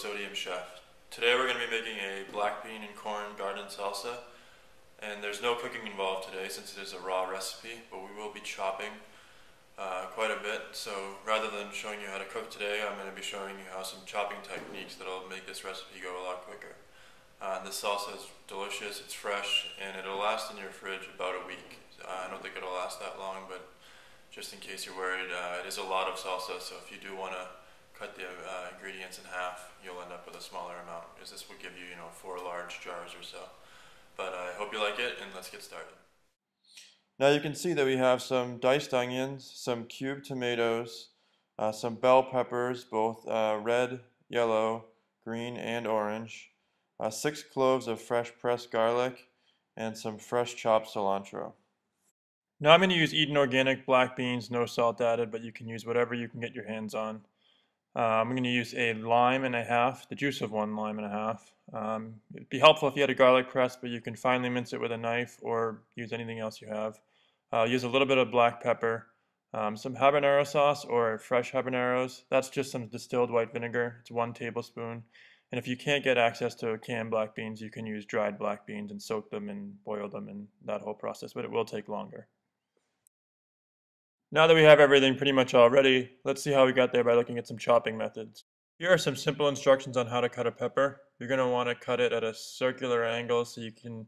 sodium chef. Today we're going to be making a black bean and corn garden salsa, and there's no cooking involved today since it is a raw recipe, but we will be chopping quite a bit. So rather than showing you how to cook today, I'm going to be showing you how some chopping techniques that will make this recipe go a lot quicker. This salsa is delicious, it's fresh, and it'll last in your fridge about a week. I don't think it'll last that long, but just in case you're worried, it is a lot of salsa, so if you do want to cut the ingredients in half, you'll end up with a smaller amount, because this will give you, 4 large jars or so. But I hope you like it, and let's get started. Now you can see that we have some diced onions, some cubed tomatoes, some bell peppers, both red, yellow, green, and orange, 6 cloves of fresh pressed garlic, and some fresh chopped cilantro. Now I'm going to use Eden Organic black beans, no salt added, but you can use whatever you can get your hands on. I'm going to use a lime and a half, the juice of 1 lime and a half. It'd be helpful if you had a garlic press, but you can finely mince it with a knife or use anything else you have. Use a little bit of black pepper, some habanero sauce or fresh habaneros. That's just some distilled white vinegar. It's 1 tablespoon. And if you can't get access to canned black beans, you can use dried black beans and soak them and boil them and that whole process, but it will take longer. Now that we have everything pretty much all ready, let's see how we got there by looking at some chopping methods. Here are some simple instructions on how to cut a pepper. You're going to want to cut it at a circular angle so you can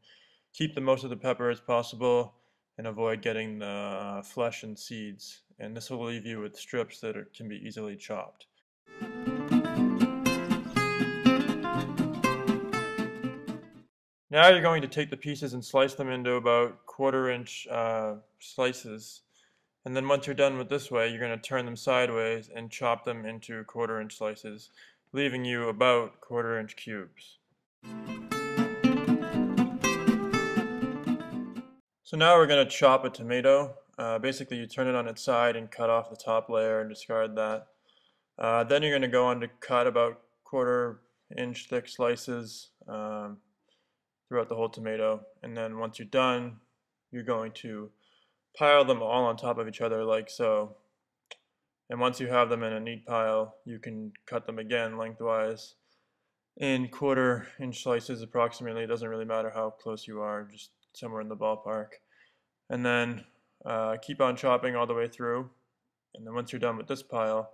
keep the most of the pepper as possible and avoid getting the flesh and seeds. And this will leave you with strips that can be easily chopped. Now you're going to take the pieces and slice them into about 1/4 inch slices. And then once you're done with this way, you're going to turn them sideways and chop them into 1/4 inch slices, leaving you about 1/4 inch cubes. So now we're going to chop a tomato. Basically you turn it on its side and cut off the top layer and discard that. Then you're going to go on to cut about 1/4 inch thick slices throughout the whole tomato. And then once you're done, you're going to pile them all on top of each other like so. And once you have them in a neat pile, you can cut them again lengthwise in 1/4 inch slices approximately. It doesn't really matter how close you are, just somewhere in the ballpark. And then keep on chopping all the way through. And then once you're done with this pile,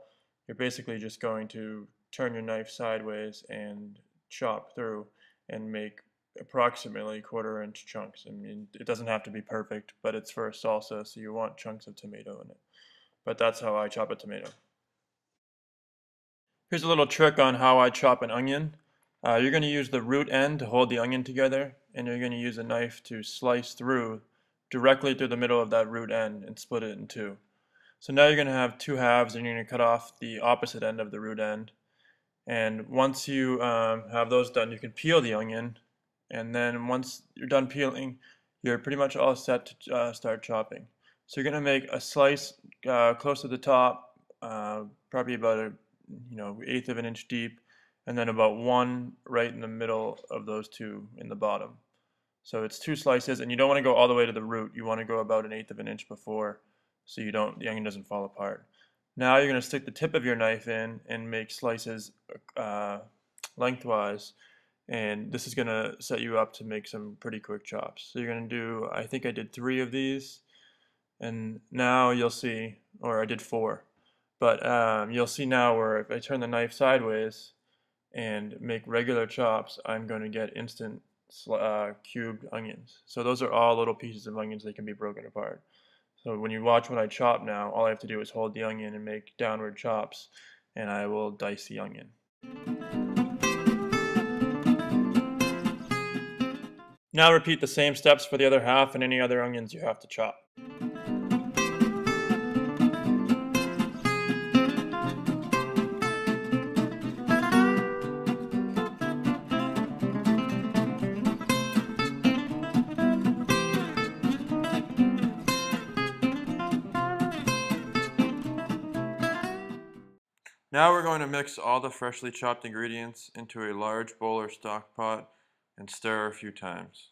you're basically just going to turn your knife sideways and chop through and make approximately 1/4 inch chunks. I mean, it doesn't have to be perfect, but it's for a salsa, so you want chunks of tomato in it. But that's how I chop a tomato. Here's a little trick on how I chop an onion. You're going to use the root end to hold the onion together, and you're going to use a knife to slice through directly through the middle of that root end and split it in 2. So now you're going to have 2 halves, and you're going to cut off the opposite end of the root end. And once you have those done, you can peel the onion. And then once you're done peeling, you're pretty much all set to start chopping. So you're going to make a slice close to the top, probably about a 1/8 of an inch deep, and then about 1 right in the middle of those 2 in the bottom. So it's 2 slices, and you don't want to go all the way to the root. You want to go about 1/8 of an inch before, so the onion doesn't fall apart. Now you're going to stick the tip of your knife in and make slices lengthwise. And this is going to set you up to make some pretty quick chops. So you're going to do, I think I did 3 of these, and now you'll see, or I did 4, but you'll see now where if I turn the knife sideways and make regular chops, I'm going to get instant cubed onions. So those are all little pieces of onions that can be broken apart. So when you watch when I chop now, all I have to do is hold the onion and make downward chops, and I will dice the onion. Now repeat the same steps for the other half and any other onions you have to chop. Now we're going to mix all the freshly chopped ingredients into a large bowl or stock pot and stir a few times.